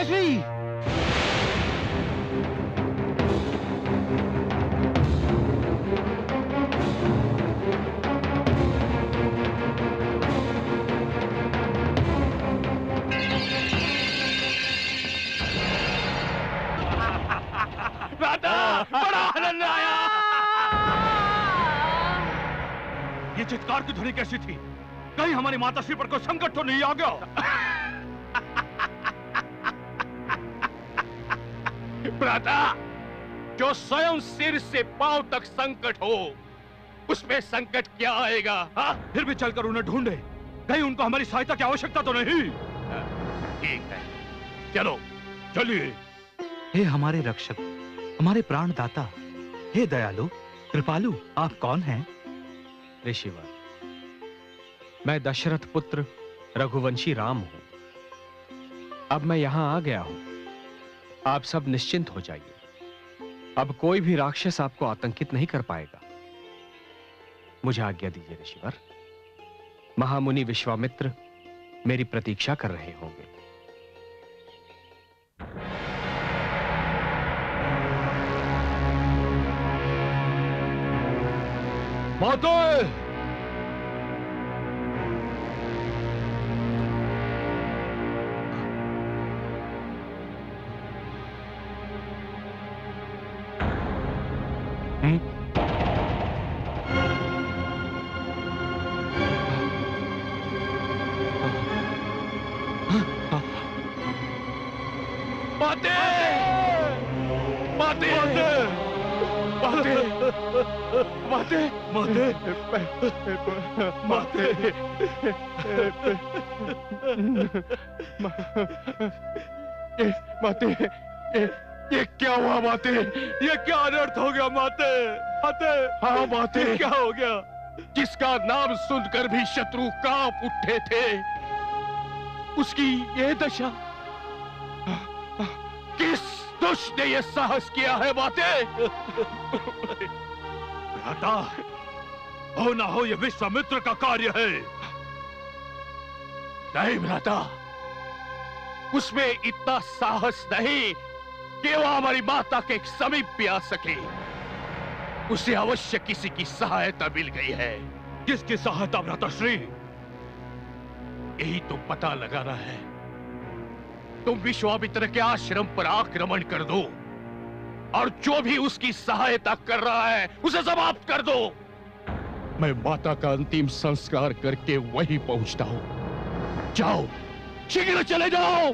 माताश्री! बड़ा आनंद आया। ये चित्कार की ध्वनि कैसी थी? कहीं हमारी माताश्री पर कोई संकट तो नहीं आ गया? भ्राता, जो स्वयं सिर से पांव तक संकट हो, उसमें संकट क्या आएगा? हाँ? फिर भी चलकर उन्हें ढूंढे, कहीं उनको हमारी सहायता की आवश्यकता तो नहीं? ठीक है, चलो चलिए। हे हमारे रक्षक, हमारे प्राणदाता, हे दयालु कृपालु, आप कौन हैं? ऋषिवर, मैं दशरथ पुत्र रघुवंशी राम हूं। अब मैं यहां आ गया हूं। आप सब निश्चिंत हो जाइए। अब कोई भी राक्षस आपको आतंकित नहीं कर पाएगा। मुझे आज्ञा दीजिए ऋषिवर। महामुनि विश्वामित्र मेरी प्रतीक्षा कर रहे होंगे। माताएं! माते, ये क्या हुआ माते? ये क्या अनर्थ हो गया माते? माते! हाँ माते, क्या हो गया? जिसका नाम सुनकर भी शत्रु कांप उठे थे, उसकी ये दशा। किस दुष्ट ने ये साहस किया है माते? भ्राता, हो ना हो ये विश्वामित्र का कार्य है। नहीं भ्राता, उसमें इतना साहस नहीं कि वो हमारी माता के समीप भी आ सके। उसे अवश्य किसी की सहायता मिल गई है। किसकी सहायता भ्राताश्री? यही तो पता लगाना है। तुम विश्वामित्र के आश्रम पर आक्रमण कर दो और जो भी उसकी सहायता कर रहा है उसे समाप्त कर दो। मैं माता का अंतिम संस्कार करके वहीं पहुंचता हूं। जाओ, शीघ्र चले जाओ।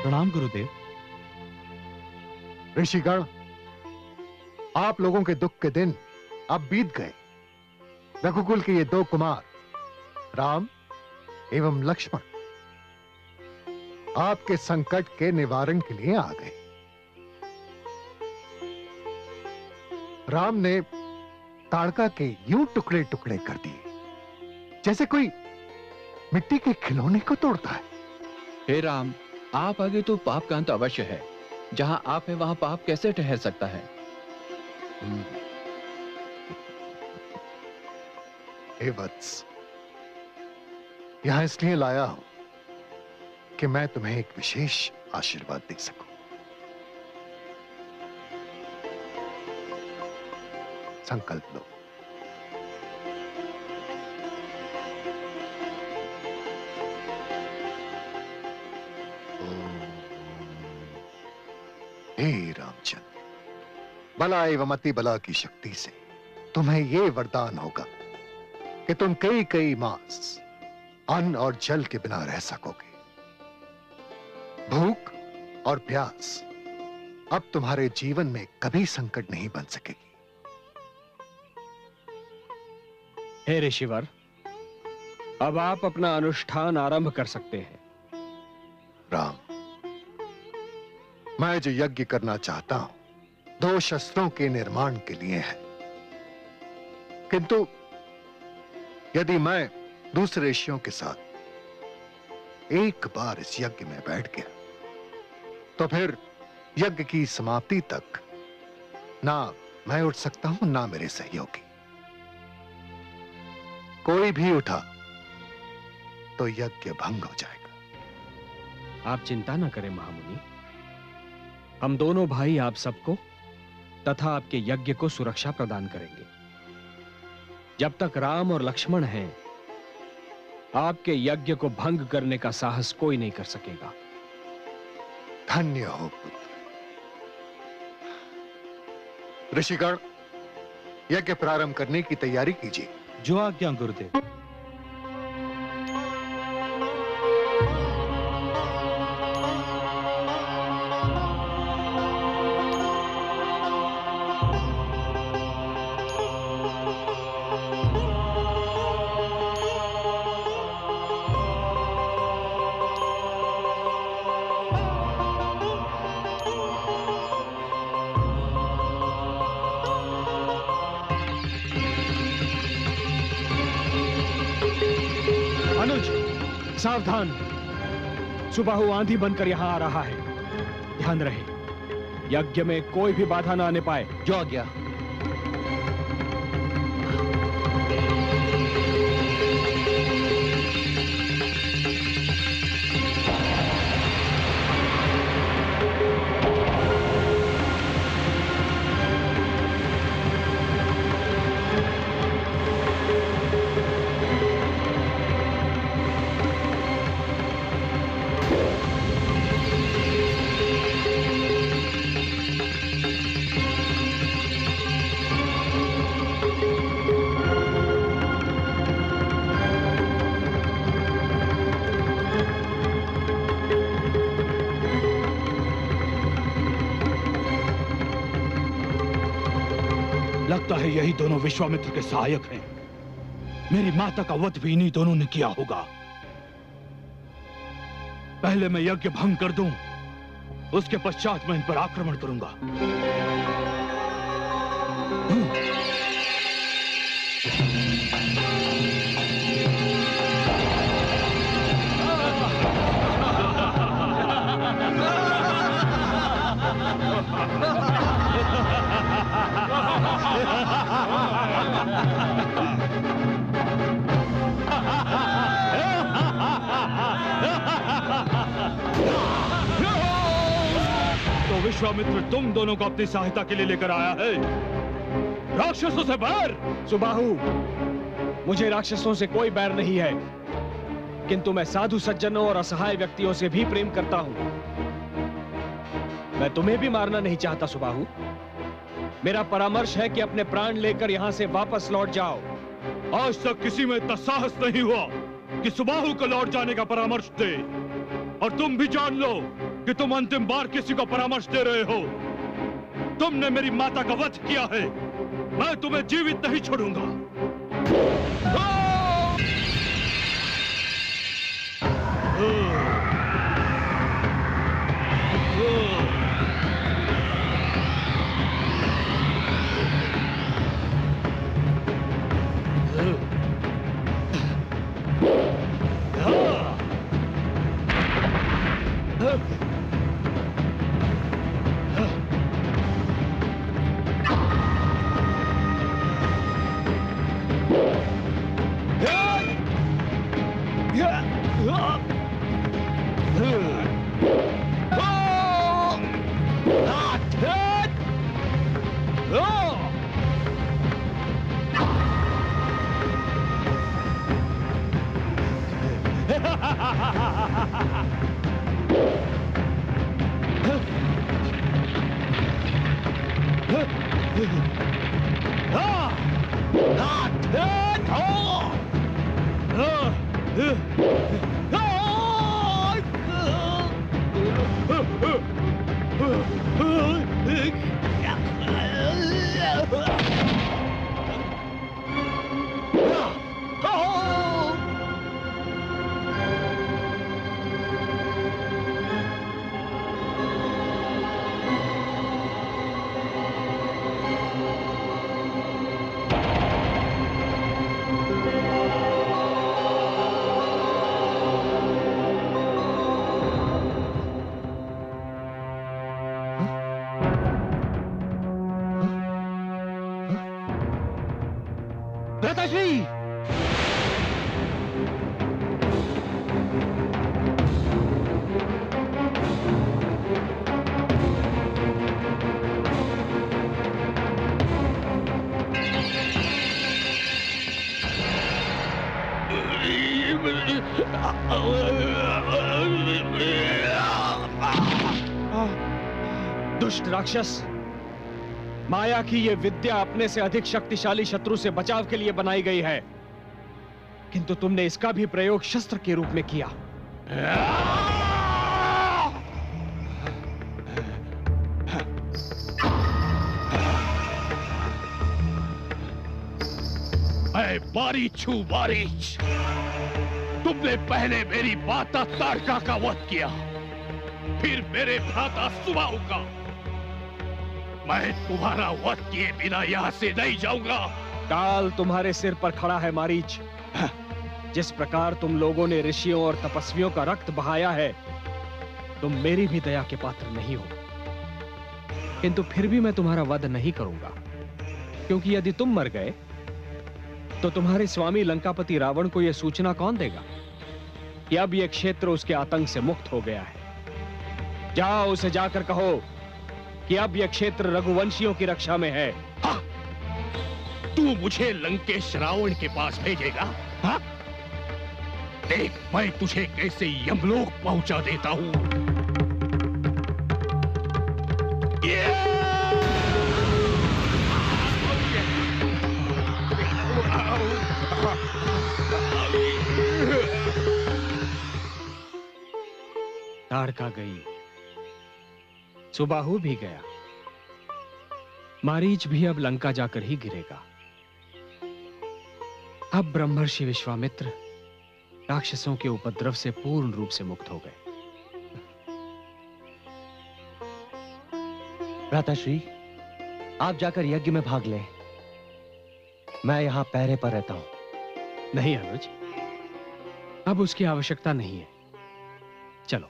प्रणाम गुरुदेव। ऋषिगण, आप लोगों के दुख के दिन अब बीत गए। रघुकुल के ये दो कुमार राम एवं लक्ष्मण आपके संकट के निवारण के लिए आ गए। राम ने ताड़का के यूं टुकड़े टुकड़े कर दिए जैसे कोई मिट्टी के खिलौने को तोड़ता है। हे राम, आप आगे तो पाप का अंत अवश्य है। जहां आप है वहां पाप कैसे ठहर सकता है? हे वत्स, यहां इसलिए लाया हूं कि मैं तुम्हें एक विशेष आशीर्वाद दे सकूं। संकल्प लो। हे रामचंद्र, बला एवं अति बला की शक्ति से तुम्हें यह वरदान होगा कि तुम कई कई मास अन्न और जल के बिना रह सकोगे। भूख और प्यास अब तुम्हारे जीवन में कभी संकट नहीं बन सकेगी। हे ऋषिवर, अब आप अपना अनुष्ठान आरंभ कर सकते हैं। राम, मैं जो यज्ञ करना चाहता हूं 2 शस्त्रों के निर्माण के लिए है, किंतु यदि मैं दूसरे ऋषियों के साथ एक बार इस यज्ञ में बैठ गया तो फिर यज्ञ की समाप्ति तक ना मैं उठ सकता हूं ना मेरे सहयोगी। कोई भी उठा तो यज्ञ भंग हो जाएगा। आप चिंता न करें महामुनि, हम दोनों भाई आप सबको तथा आपके यज्ञ को सुरक्षा प्रदान करेंगे। जब तक राम और लक्ष्मण हैं, आपके यज्ञ को भंग करने का साहस कोई नहीं कर सकेगा। धन्य हो पुत्र। ऋषिगण, यज्ञ प्रारंभ करने की तैयारी कीजिए। जो आज्ञा गुरुदेव। अनुज, सावधान, सुबाहु आंधी बनकर यहां आ रहा है। ध्यान रहे, यज्ञ में कोई भी बाधा न आने पाए। जो आज्ञा। लगता है यही दोनों विश्वामित्र के सहायक हैं। मेरी माता का वध भी इन्हीं दोनों ने किया होगा। पहले मैं यज्ञ भंग कर दूं, उसके पश्चात मैं इन पर आक्रमण करूंगा। तो विश्वामित्र तुम दोनों को अपनी सहायता के लिए लेकर आया है। राक्षसों से बैर। सुबाहु, मुझे राक्षसों से कोई बैर नहीं है, किंतु मैं साधु सज्जनों और असहाय व्यक्तियों से भी प्रेम करता हूं। मैं तुम्हें भी मारना नहीं चाहता सुबाहु। मेरा परामर्श है कि अपने प्राण लेकर यहां से वापस लौट जाओ। आज तक किसी में इतना साहस नहीं हुआ कि सुबाहु को लौट जाने का परामर्श दे। और तुम भी जान लो कि तुम अंतिम बार किसी को परामर्श दे रहे हो। तुमने मेरी माता का वध किया है, मैं तुम्हें जीवित नहीं छोड़ूंगा। दुष्ट राक्षस, माया की ये विद्या अपने से अधिक शक्तिशाली शत्रु से बचाव के लिए बनाई गई है, किंतु तुमने इसका भी प्रयोग शस्त्र के रूप में किया। मारीच हूं, मारीच। तुमने पहले मेरी माता ताड़का का वध किया, फिर मेरे भ्राता सुबाहु का। मैं तुम्हारा वध किए बिना यहां से नहीं जाऊंगा। काल तुम्हारे सिर पर खड़ा है मारीच। जिस प्रकार तुम लोगों ने ऋषियों और तपस्वियों का रक्त बहाया है, तुम मेरी भी दया के पात्र नहीं हो। किंतु फिर भी मैं तुम्हारा वध नहीं करूंगा, क्योंकि यदि तुम मर गए तो तुम्हारे स्वामी लंकापति रावण को यह सूचना कौन देगा कि अब यह क्षेत्र उसके आतंक से मुक्त हो गया है। जाओ, उसे जाकर कहो कि अब यह क्षेत्र रघुवंशियों की रक्षा में है। हाँ? तू मुझे लंकेश रावण के पास भेजेगा? हाँ? देख मैं तुझे कैसे यमलोक पहुंचा देता हूं। ताड़का गई, सुबाहु भी गया, मारीच भी अब लंका जाकर ही गिरेगा। अब ब्रह्मर्षि विश्वामित्र राक्षसों के उपद्रव से पूर्ण रूप से मुक्त हो गए। भ्राताश्री, आप जाकर यज्ञ में भाग लें। मैं यहां पहरे पर रहता हूं। नहीं अनुज, अब उसकी आवश्यकता नहीं है। चलो।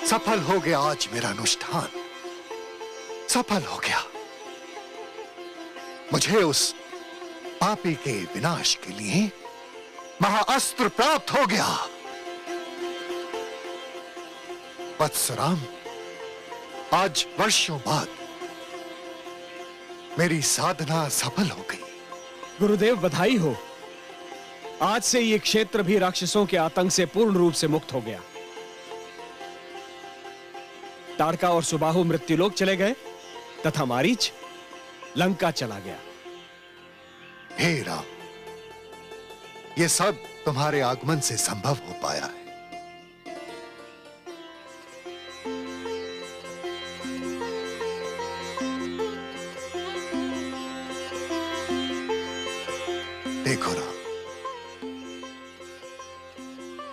सफल हो गया आज मेरा अनुष्ठान, सफल हो गया। मुझे उस पापी के विनाश के लिए महाअस्त्र प्राप्त हो गया। वत्सराम, आज वर्षों बाद मेरी साधना सफल हो गई। गुरुदेव बधाई हो। आज से ये क्षेत्र भी राक्षसों के आतंक से पूर्ण रूप से मुक्त हो गया। ताड़का और सुबाहु मृत्युलोक चले गए तथा मारीच लंका चला गया। हे राम, ये सब तुम्हारे आगमन से संभव हो पाया है। देखो राम,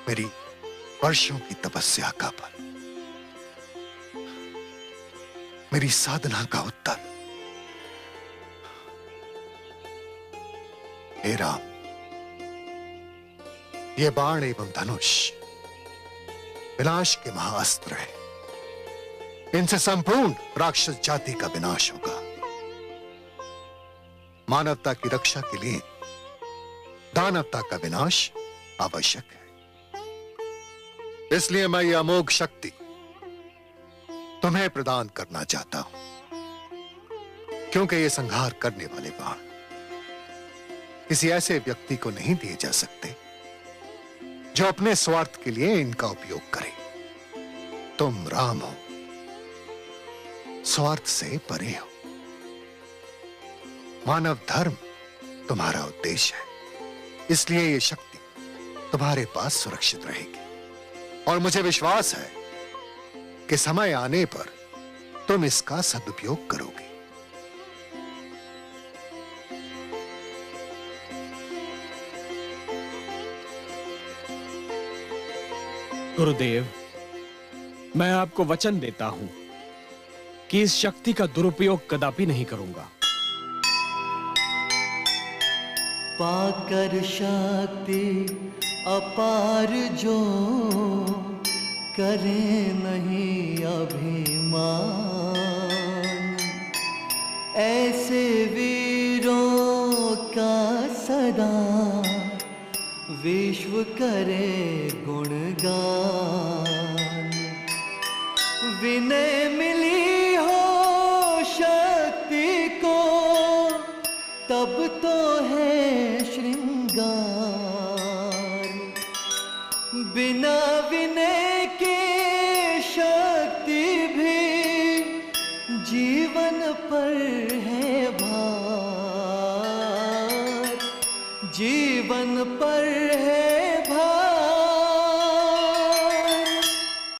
मेरी वर्षों की तपस्या का फल, मेरी साधना का उत्तर। हे राम, ये बाण एवं धनुष विनाश के महाअस्त्र है। इनसे संपूर्ण राक्षस जाति का विनाश होगा। मानवता की रक्षा के लिए दानवता का विनाश आवश्यक है। इसलिए मैं यह अमोघ शक्ति तुम्हें प्रदान करना चाहता हूं, क्योंकि ये संहार करने वाले बाण किसी ऐसे व्यक्ति को नहीं दिए जा सकते जो अपने स्वार्थ के लिए इनका उपयोग करे। तुम राम हो, स्वार्थ से परे हो। मानव धर्म तुम्हारा उद्देश्य है, इसलिए ये शक्ति तुम्हारे पास सुरक्षित रहेगी। और मुझे विश्वास है कि समय आने पर तुम इसका सदुपयोग करोगे। गुरुदेव, मैं आपको वचन देता हूं कि इस शक्ति का दुरुपयोग कदापि नहीं करूंगा। पाकर शक्ति अपार जो करे नहीं अभिमान, ऐसे वीरों का सदा विश्व करे गुणगान। विनय मिली हो शक्ति को तब तो है श्रृंगार, बिना विनय के शक्ति भी जीवन पर है भार, जीवन पर है